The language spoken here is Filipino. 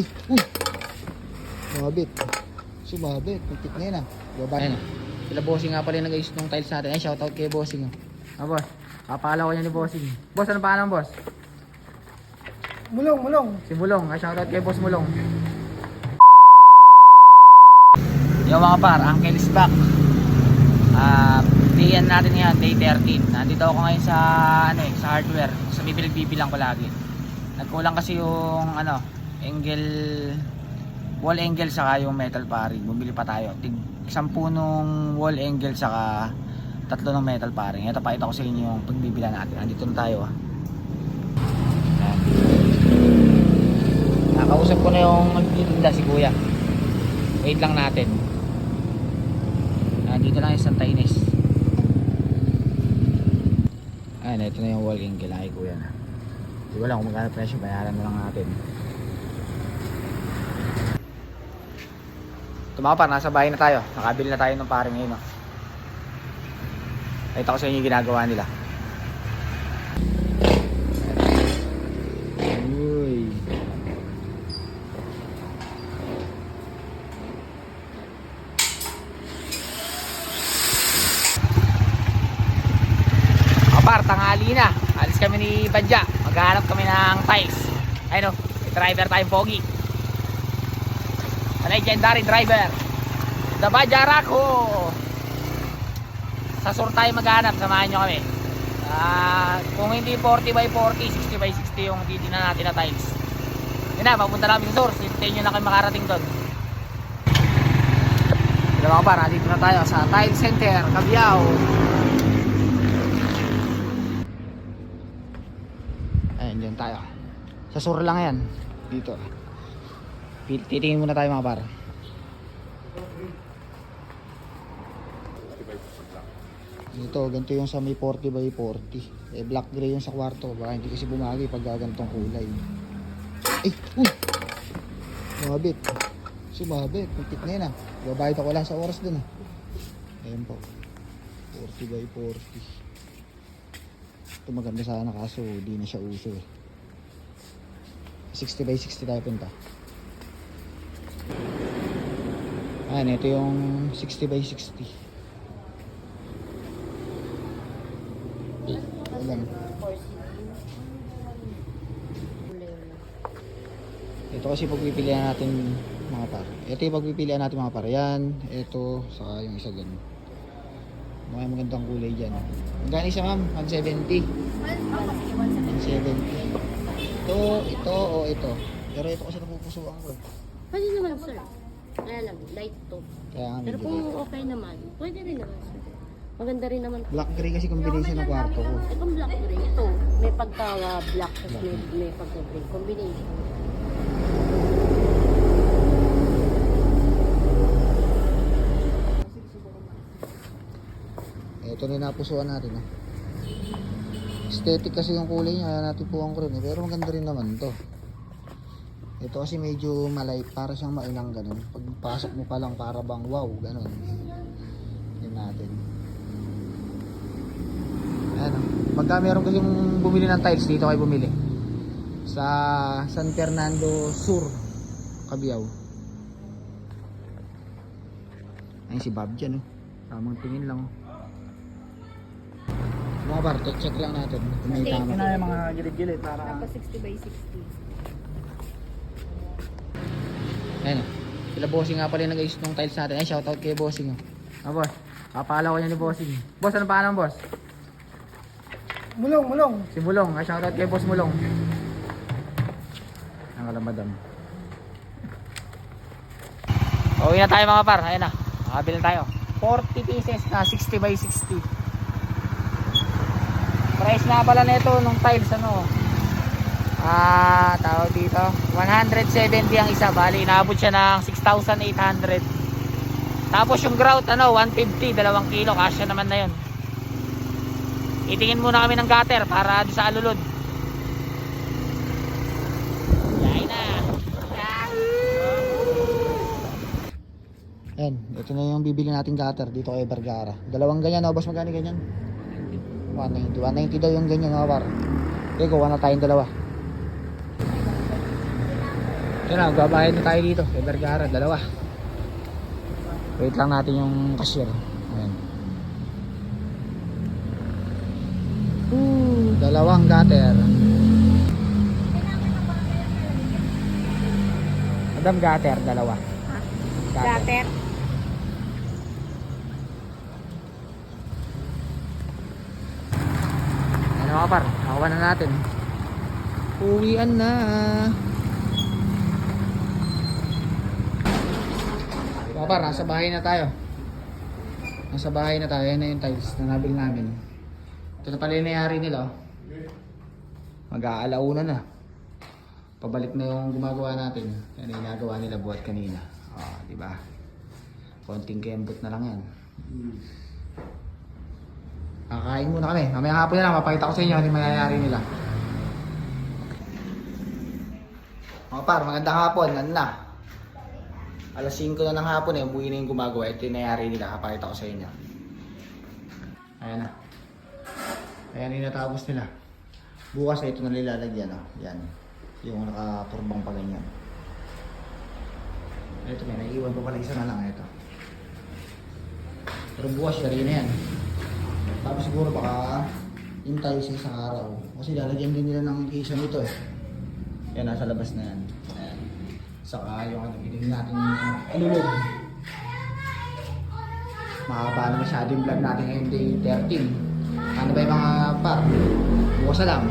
Ay, sumabit. Sumabit. Pitik na yun ah. Baba. Ayun. Sila bossing nga pala yung nag-ayos ng tiles natin. Ay, shoutout kay bossing. Boss. Papalaw ko niya ni bossing. Boss, ano pangalan mo, boss? Mulong. Si Mulong. Ay, shoutout kay boss Mulong. Yo mga par, Uncle is back. Dayan natin ngayon, day 13. Nandito ako ngayon sa sa hardware. Sa bibilang ko lagi. Nagkulang kasi yung wall angle saka yung metal paring. Bumili pa tayo. Tig 10 nung wall angle saka 3 ng metal paring. Ito pakita ko sa inyo yung pagbibila natin. Nandito na tayo Nakausap ko na yung nagtitinda si kuya. Wait lang natin. Dito lang yung Santa Ines. Ayan, ito na yung wall angle. Ay kuya na. Hindi ko lang kung magkano presyo. Bayaran na lang natin. Tumapa, nasa bahay na tayo. Nakabili na tayo ng paring ngayon. Nakita ko sa inyo yung ginagawa nila. Uy. Kapar, tanghali na. Alis kami ni Badja. Maghahanap kami ng tiles. Ayun may driver tayong pogi. Legendary driver. The Badja Rako. Sa sur tayo maghanap, samahan nyo kami. Kung hindi 40 by 40, 60 by 60 yung titignan natin na tiles. Yun na, mapunta namin sa sur. Hintayin nyo na kayo makarating doon. Sila mga par, dito na tayo sa Tile Center, Cabiao. Ayan, dyan tayo. Sa sur lang yan. Dito. Titingin muna tayo mga par. Ito, ganito yung sa may 40 by 40. Black gray yung sa kwarto. Baka hindi kasi bumagi pag ganitong kulay. Ay, Sumabit. Pitik na yun ah. Babayad ako lang sa oras dun ah. Ayan po. 40 by 40. Ito maganda sana kaso di na siya uso eh. 60 by 60 tayo punta. Ayan, ito yung 60 by 60. Ayan. Ito kasi pagpipilian natin mga par. Ito yung pagpipilian natin mga par. Yan, ito, saka yung isa dyan. Mga magandang kulay dyan. Magkano isa ma'am? 170. 170. Ito, o ito. Pero ito kasi napupusuan ko. Pwede naman sir. Kaya lang, light to. Kaya nga Pero kung okay naman, pwede rin naman sir. Maganda rin naman. black gray kasi combination ng kwarto ko. Itong black gray, ito. May pagka-black tapos may pagka-gray. Combination. Ito na yung napusuan natin. Aesthetic kasi yung kulay niya. Kaya natipuan ko rin. Pero maganda rin naman to. Ito kasi medyo malay. Para siyang mainang ganun. Pagpasok mo pa lang para bang wow. Ganun. Yun natin. Ayan. Pagka meron kasi bumili ng tiles dito kayo bumili. Sa San Fernando Sur, Cabiao. Ayun si Bob dyan. Tamang tingin lang. Mga bar, check lang natin kung may tama. Ina yung mga gilid-gilid para... Tapos 60 by 60. Ayun sila bossing nga pala yung nag-ayos ng tiles natin. Ay, shoutout kay bossing. Boss, papalaw ko niya ni bossing. Boss, ano pangalan boss? Mulong. Si Mulong. Ay, shoutout kay boss Mulong. Ang kalamadam. Uwi na tayo mga par. Ayun na, makabili na tayo 40 pieces na 60 by 60. Price na pala nito nung tiles tawag dito 170 ang isa, bali inaabot siya ng 6,800. Tapos yung grout 150, 2 kilo, kasya naman na yun. Itingin muna kami ng gutter para doon sa alulod. Yain na. Yan, ito na yung bibili natin gutter dito kay Vergara. Dalawang ganyan, boss, magkano ganyan? 190 daw yung ganyan mga par. Okay, kuha na tayong dalawa. Yun na, magbabayad na tayo dito. Kay Vergara, dalawa. Wait lang natin yung cashier. Ayan. Dalawang gutter. Madam gutter, dalawa. Gutter. Ano mga par, nakuha na natin. Uwian na. Mga par, nasa bahay na tayo. Nasa bahay na tayo. Yan na yung tiles na nabili namin. Ito na pala yung nangyari nila. Oh. Mag-aalauna na. Pabalik na yung gumagawa natin. Yan yung ginagawa nila buhat kanina. Oh, diba? Konting kembot na lang yan. Kakain muna kami. Mamaya hapon na lang, mapakita ko sa inyo ano yung mangyayari nila. Mga par, magandang hapon. Ano na? Alas 5 na ng hapon eh, umuwi na yung gumagawa. Ito yung nangyayari nila, kapakita ko sa inyo. Ayan na. Ayan yung natapos nila. Bukas ito na nilalagyan. Oh. Yan. Yung nakapurbang pa ganyan. Ito may naiiwan pa pala isa na lang. Ito. Pero bukas yari na yan. Tapos siguro baka hintay sa isang araw. Kasi lalagyan din nila ng isa nito eh. Yan, nasa labas na yan. Ayan. Saka yung ano, bilhin natin yung alulog. Mahaba na masyado yung vlog natin ngayon day 13. Ano ba yung mga par? Bukas na lang.